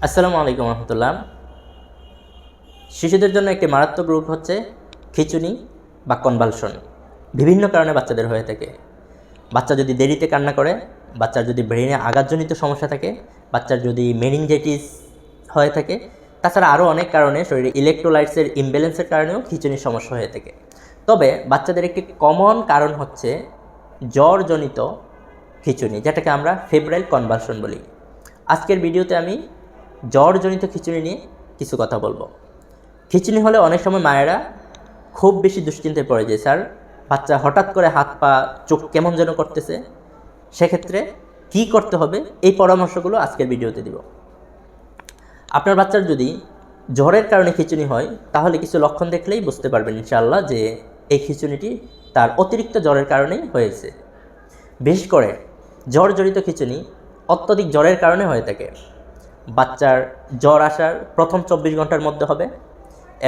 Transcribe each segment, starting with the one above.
আসসালামু আলাইকুম রহমতুল্লাহ। শিশুদের জন্য একটি মারাত্মক রোগ হচ্ছে খিঁচুনি বা কনভালশন। বিভিন্ন কারণে বাচ্চাদের হয়ে থাকে। বাচ্চা যদি দেরিতে কান্না করে, বাচ্চার যদি ব্রেনে আঘাতজনিত সমস্যা থাকে, বাচ্চার যদি মেনিনজাইটিস হয়ে থাকে, তাছাড়া আরও অনেক কারণে শরীরে ইলেকট্রোলাইটসের ইমব্যালেন্সের কারণেও খিঁচুনির সমস্যা হয়ে থাকে। তবে বাচ্চাদের একটি কমন কারণ হচ্ছে জ্বরজনিত খিঁচুনি, যেটাকে আমরা ফেব্রাইল কনভালশন বলি। আজকের ভিডিওতে আমি জ্বরজনিত খিঁচুনি নিয়ে কিছু কথা বলবো। খিঁচুনি হলে অনেক সময় মায়েরা খুব বেশি দুশ্চিন্তায় পড়ে যায়, স্যার বাচ্চা হঠাৎ করে হাত পা চোখ কেমন যেন করতেছে। সেক্ষেত্রে কি করতে হবে, এই পরামর্শগুলো আজকের ভিডিওতে দিব। আপনার বাচ্চার যদি জ্বরের কারণে খিঁচুনি হয়, তাহলে কিছু লক্ষণ দেখলেই বুঝতে পারবেন ইনশাআল্লাহ যে এই খিঁচুনিটি তার অতিরিক্ত জ্বরের কারণেই হয়েছে। বিশেষ করে জ্বরজনিত খিঁচুনি অত্যধিক জ্বরের কারণে হয়ে থাকে। বাচ্চার জ্বর আসার প্রথম 24 ঘন্টার মধ্যে হবে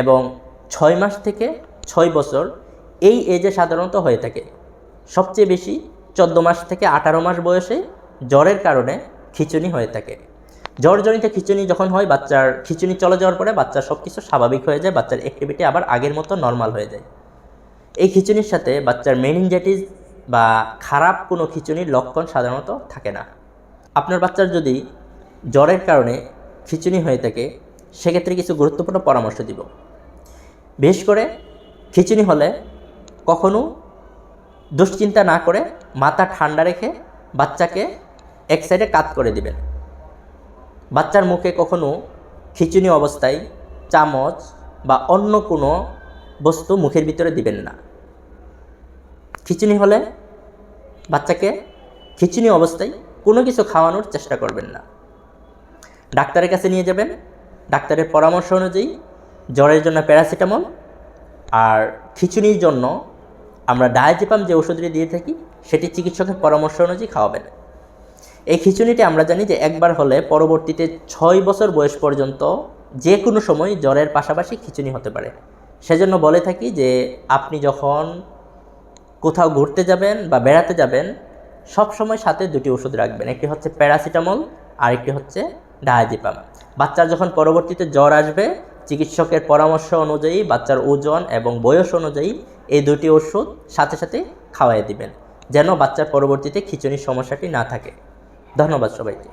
এবং 6 মাস থেকে 6 বছর এই এজে সাধারণত হয়ে থাকে। সবচেয়ে বেশি 14 মাস থেকে 18 মাস বয়সে জ্বরের কারণে খিঁচুনি হয়ে থাকে। জ্বরজনিত খিঁচুনি যখন হয়, বাচ্চার খিঁচুনি চলে যাওয়ার পরে বাচ্চার সব কিছু স্বাভাবিক হয়ে যায়, বাচ্চার অ্যাক্টিভিটি আবার আগের মতো নর্মাল হয়ে যায়। এই খিঁচুনির সাথে বাচ্চার মেনিনজাইটিস বা খারাপ কোনো খিঁচুনির লক্ষণ সাধারণত থাকে না। আপনার বাচ্চার যদি জ্বরের কারণে খিঁচুনি হয়ে থাকে, সেক্ষেত্রে কিছু গুরুত্বপূর্ণ পরামর্শ দিব। বিশেষ করে খিঁচুনি হলে কখনো দুশ্চিন্তা না করে মাথা ঠান্ডা রেখে বাচ্চাকে এক সাইডে কাত করে দিবেন। বাচ্চার মুখে কখনো খিঁচুনি অবস্থায় চামচ বা অন্য কোনো বস্তু মুখের ভিতরে দিবেন না। খিঁচুনি হলে বাচ্চাকে খিঁচুনি অবস্থায় কোনো কিছু খাওয়ানোর চেষ্টা করবেন না। ডাক্তারের কাছে নিয়ে যাবেন। ডাক্তারের পরামর্শ অনুযায়ী জ্বরের জন্য প্যারাসিটামল, আর খিঁচুনির জন্য আমরা ডায়াজিপাম যে ওষুধটি দিয়ে থাকি, সেটি চিকিৎসকের পরামর্শ অনুযায়ী খাওয়াবেন। এই খিঁচুনিটি আমরা জানি যে একবার হলে পরবর্তীতে 6 বছর বয়স পর্যন্ত যে কোনো সময় জ্বরের পাশাপাশি খিঁচুনি হতে পারে। সেজন্য বলে থাকি যে আপনি যখন কোথাও ঘুরতে যাবেন বা বেড়াতে যাবেন, সব সময় সাথে দুটি ওষুধ রাখবেন। একটি হচ্ছে প্যারাসিটামল আর একটি হচ্ছে ডায়াজিপাম। বাচ্চার যখন পরবর্তীতে জ্বর আসবে, চিকিৎসকের পরামর্শ অনুযায়ী বাচ্চার ওজন এবং বয়স অনুযায়ী এই দুটি ওষুধ সাথে সাথে খাওয়াই দিবেন, যেন বাচ্চার পরবর্তীতে খিঁচুনির সমস্যাটি না থাকে। ধন্যবাদ সবাইকে।